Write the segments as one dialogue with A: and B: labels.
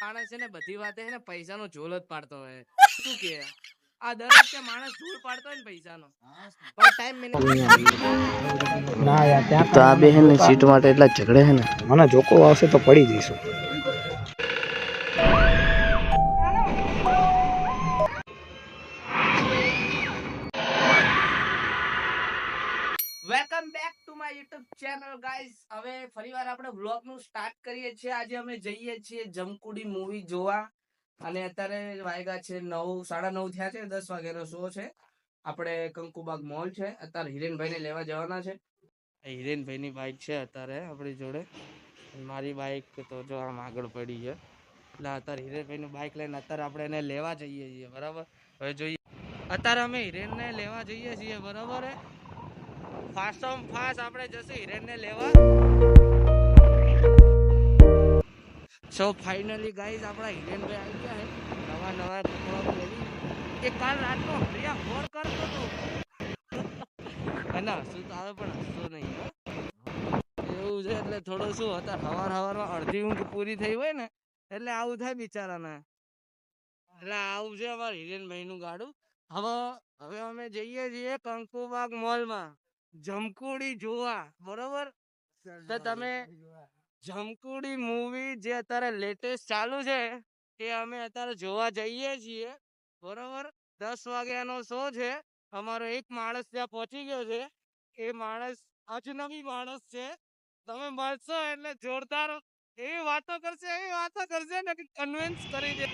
A: માણસ છે ને બધી વાતે છે ને પૈસાનો ઝોલ જ પાડતો હોય. શું કે આ દરેક કે માણસ ઝોલ પાડતો હોય ને પૈસાનો, પણ ટાઈમ મેનેજમેન્ટ
B: ના યાર ત્યાં
A: તો આ બે હે ને સીટ માટે એટલા ઝઘડે છે ને.
B: મને જોકો આવશે તો પડી જઈશું.
A: Welcome back to my YouTube channel guys. હવે ફરીવાર આપણે વ્લોગ નું સ્ટાર્ટ કરીએ છીએ. આજે અમે જઈએ છીએ જમકુડી મૂવી જોવા, અને અત્યારે વાગ્યા છે 9, 9:30 થયા છે. 10 વાગ્યાનો શો છે. આપણે કંકુબાગ મોલ છે. અત્યારે હિરેનભાઈ ને લેવા જવાના છે. હિરેનભાઈ ની બાઈક છે અત્યારે આપણી જોડે. મારી બાઈક તો જો આમ આગળ પડી છે. એટલે અત્યારે હિરેનભાઈ નું બાઈક લઈને અત્યારે આપણે એને લેવા જઈએ છીએ. બરાબર, હવે જોઈએ. અત્યારે અમે હિરેન ને લેવા જઈએ છીએ. બરાબર હે, ફાસ્ટ આપણે જશું હિરેન ને લેવા. સો ફાઇનલી ગાઈઝ આપણા હિરેનભાઈ આવી ગયા છે નવા કપડા પહેરી. એ કાલ રાતનો હરિયા ફોર કરતો હતો અને હસું તો આવે પણ હસતો નહીં. એવું છે એટલે થોડું શું અત્યારે હવારમાં અડધી ઊંઘ પૂરી થઈ હોય ને એટલે આવું થાય બિચારાને. એટલે આવું છે અમારે હિરેનભાઈ નું ગાડું. હવે અમે જઈએ છીએ કંકુબાગ મોલમાં જમકુડી જોવા. બરોબર, તો તમે જમકુડી મૂવી જે અત્યારે લેટેસ્ટ ચાલુ છે એ અમે અત્યારે જોવા જઈએ છીએ. બરોબર, 10 વાગ્યાનો શો છે. અમારો એક માણસ ત્યાં પહોંચી ગયો છે. એ માણસ અજનબી માણસ છે. તમે મળશો એટલે જોરદાર એવી વાતો કરશે ને કે કન્વિન્સ કરી દે.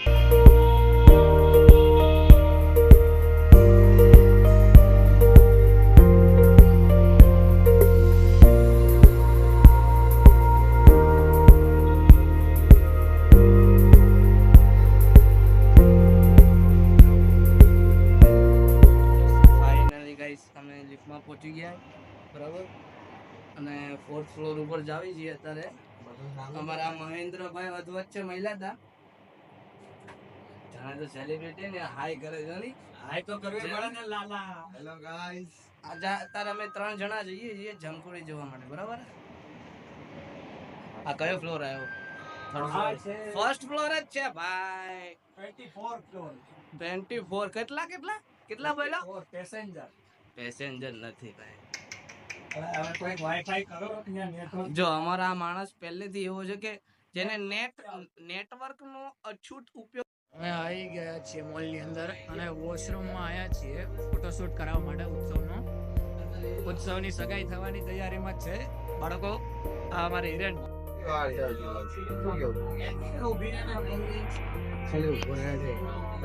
A: અમે લિફ્ટમાં પહોંચી ગયા. બરાબર, અને 4th ફ્લોર ઉપર જાવી છીએ અત્યારે. અમારા મહેન્દ્રભાઈ વચ્ચે મહિલા હતા. જાણે તો સેલિબ્રિટી ને હાય કરે છે ને. હાય તો કરવી પડે ને લાલા. હેલો ગાઈસ, આજે અત્યારે અમે 3 જણા જઈએ છીએ જમકુડી જોવા માટે. બરાબર, આ કયો ફ્લોર આવ્યો? ફર્સ્ટ ફ્લોર જ છે ભાઈ. 24 ફ્લોર. 24 કેટલા બોલ્યો? પેસેન્જર નથી ભાઈ. જો અમારા માણસ પહેલેથી એવો છે કે જેને નેટવર્ક નો અછૂત ઉપયોગ.
B: અમે આવી ગયા છીએ મોલ ની અંદર અને વોશરૂમમાં આવ્યા છીએ ફોટોશૂટ કરાવવા માટે ઉત્સવની સગાઈ થવાની તૈયારીમાં જ છે બાળકો. આ અમારે હિરેન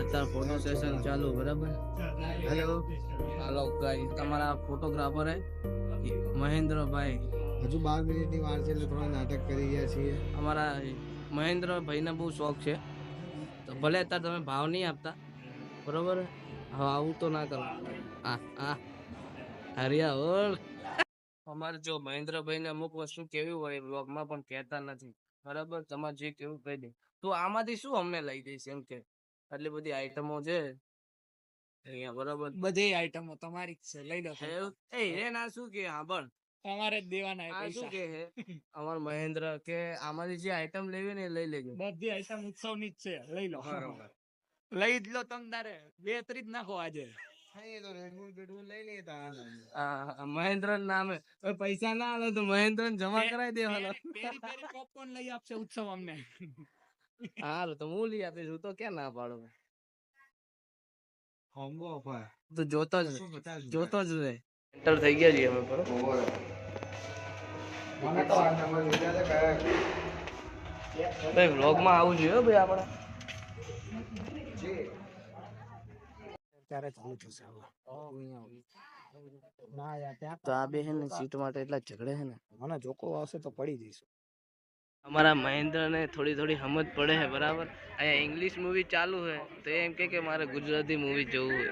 A: અત્યારે ફોટો સેશન ચાલુ. બરાબર, હેલો ગાઈસ, તમારા ફોટોગ્રાફર હે મહેન્દ્રભાઈ.
C: હજુ 12 મિનિટની વાર છે એટલે થોડા નાટક કરી રહ્યા છીએ.
A: અમારા મહેન્દ્રભાઈને બહુ શોખ છે, તો ભલે અત્યારે તમે ભાવ નહીં આપતા. બરોબર, હવે આવું તો ના કરો. હરિયા ઓળ. અમારે જો મહેન્દ્રભાઈ ને અમુક વસ્તુ કેવી હોય વ્લોગમાં પણ કહેતા નથી. બરાબર, તમારે જે કેવું કહી દે. તો આમાંથી શું અમને લઈ દઈશ એમ કે આટલી બધી આઈટમો છે અહીંયા. બરાબર,
B: બધી આઈટમો તમારી જ છે, લઈ લો.
A: એ ના શું કે હા પણ
B: તમારે જ દેવાના
A: આ શું કે હે અમાર મહેન્દ્ર કે આમાંથી જે આઈટમ લેવી ને એ લઈ લેજો.
B: બધી આઈટમ ઉત્સવની જ છે, લઈ લો. લઈ જ લો તમ તારે 2 જ નાખો આજે.
A: મહેન્દ્ર નામે પૈસા ના આવે તો મહેન્દ્ર જમા કરાવી દેવાનો.
B: પેરી પોપકોર્ન લઈ આપશે ઉત્સવ અમને.
A: હારું તો હું લઈ આપીશ, હું તો ક્યાં ના પાડું. તો જોતો જ રે. એન્ટર થઈ ગયા છીએ અમે. બરોબર, ભાઈ વ્લોગમાં આવું જોઈએ ભાઈ આપણે.
B: ત્યારે ચાલુ થશે. ના યાર ત્યાં
A: તો આ બે હે ને સીટ માટે એટલા ઝઘડે છે ને.
B: મને જોકો આવશે તો પડી જઈશું.
A: અમારા મહેન્દ્ર ને થોડી સમજ પડે છે. બરાબર, અહીંયા ઇંગ્લિશ મૂવી ચાલુ છે તો એમ કે મારે ગુજરાતી મૂવી જોવું છે.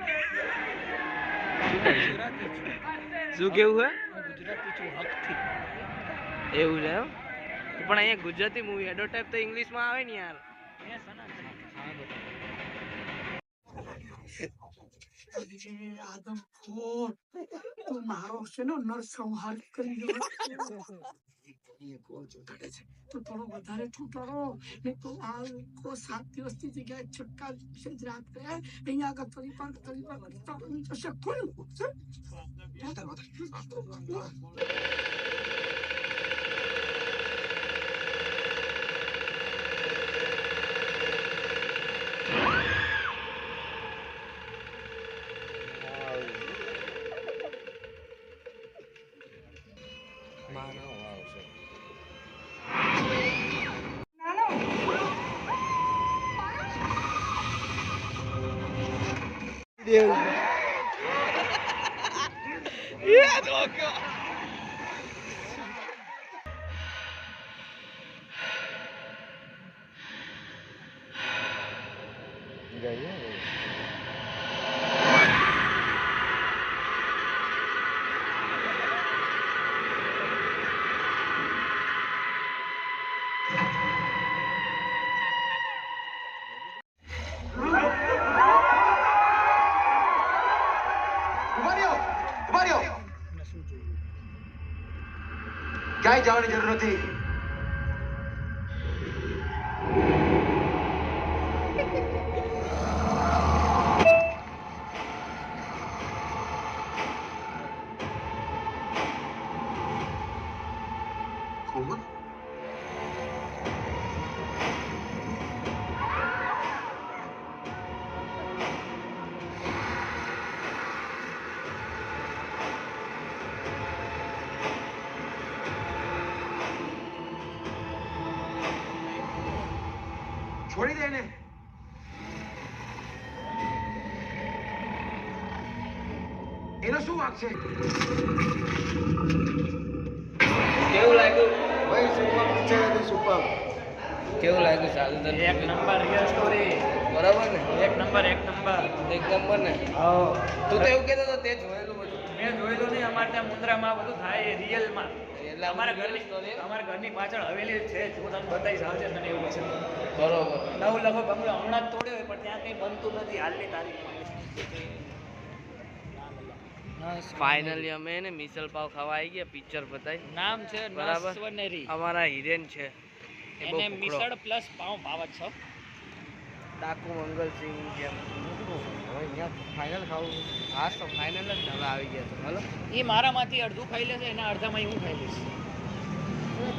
A: શું કેવું હે?
B: ગુજરાતી છું હકથી.
A: એવું છે એમ, પણ અહીંયા ગુજરાતી મૂવી એડવર્ટાઇઝ તો ઇંગ્લિશમાં આવે ને યાર.
B: મારો છે ને નરસંહાર કરી
D: એ કોચ ઉતારે છે તો થોડો વધારે છૂટાડો ને તો આ લોકો 7 દિવસની જગ્યાએ છઠ્ઠા દિવસે જ રાત્રે અહીંયા આગળ તરીપા કરતા જશે કોઈ
E: ક્યાંય જવાની જરૂર નથી. છોડી દે એને. એનો શું વાંક છે?
A: કેવું લાગ્યું
C: ભાઈ સુપર પિક્ચર હતું, સુપર.
A: કેવું લાગ્યું સારું તને?
B: એક નંબર રિયલ સ્ટોરી.
A: બરાબર ને?
B: એક નંબર
A: એક નંબર ને?
B: હા
A: તું તો એવું કહેતો હતો તે જોયેલું બધું.
B: મેં જોયેલું નહીં. અમારે ત્યાં મુન્દ્રામાં બધું થાય રિયલમાં.
A: એટલે
B: અમારા ઘરની પાછળ હવેલી છે. જો તને બતાવીશ આવશે તને એવું છે.
A: બરોબર.
B: નવ લખો બંગલો હમણાં જ તોડ્યો હોય પણ ત્યાં કંઈ બનતું નથી હાલની તારીખ.
A: ફાઇનલી અમે ને મિસલ પાવ ખાવા આવી ગયા, પિક્ચર બતાવી.
B: નામ છે
A: બરાબર.
B: નસવનેરી.
A: અમારા હિરેન છે, એ બહુ
B: એને
A: ફુકરો.
B: મિસળ પ્લસ પાઉં ભાવત છો.
A: ડાકુ મંગલસિંહ જેમ.
C: હવે અહીંયા ફાઇનલ ખાવું.
A: હા તો ફાઇનલ જ હવે આવી ગયા તો હાલો.
B: એ મારામાંથી અડધું ખાઈ લેશે એના અડધામાં હું ખાઈ લઈશ.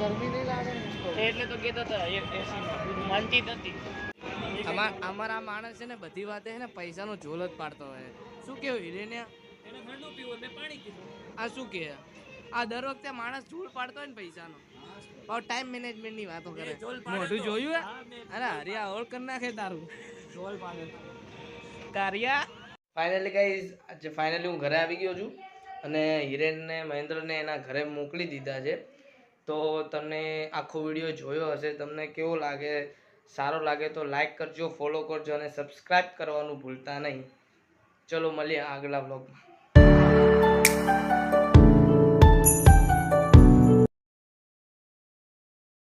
C: ગરમી નહીં લાગે ને?
B: એટલે તો કહેતા હતા માનતી જ નથી.
A: અમારા માણસ છે ને બધી વાતે છે ને પૈસાનો ઝોલ જ પાડતો હોય. શું કેવું હિરેન્યા?
B: એને ઠંડુ પીવું મેં પાણી કીધું.
A: આ શું કહે? આ દર વખતે માણસ ઝોલ પાડતો હોય ને પૈસાનો. બહુ ટાઈમ મેનેજમેન્ટ ની વાતો કરે. મોઢું જોયું હે? અરે હરિયા ઓળ કરી નાખે તારું.
B: ઢોલ પાડે કારિયા.
A: ફાઇનલી ગાઈઝ આજે ફાઇનલી હું ઘરે આવી ગયો છું અને હિરેનને મહેન્દ્રને એના ઘરે મોકલી દીધા છે. તો તમને આખો વિડીયો જોયો હશે, તમને કેવો લાગે? સારો લાગે તો લાઈક કરજો, ફોલો કરજો અને સબસ્ક્રાઈબ કરવાનું ભૂલતા નહીં. ચલો મળીએ આગલા વ્લોગમાં.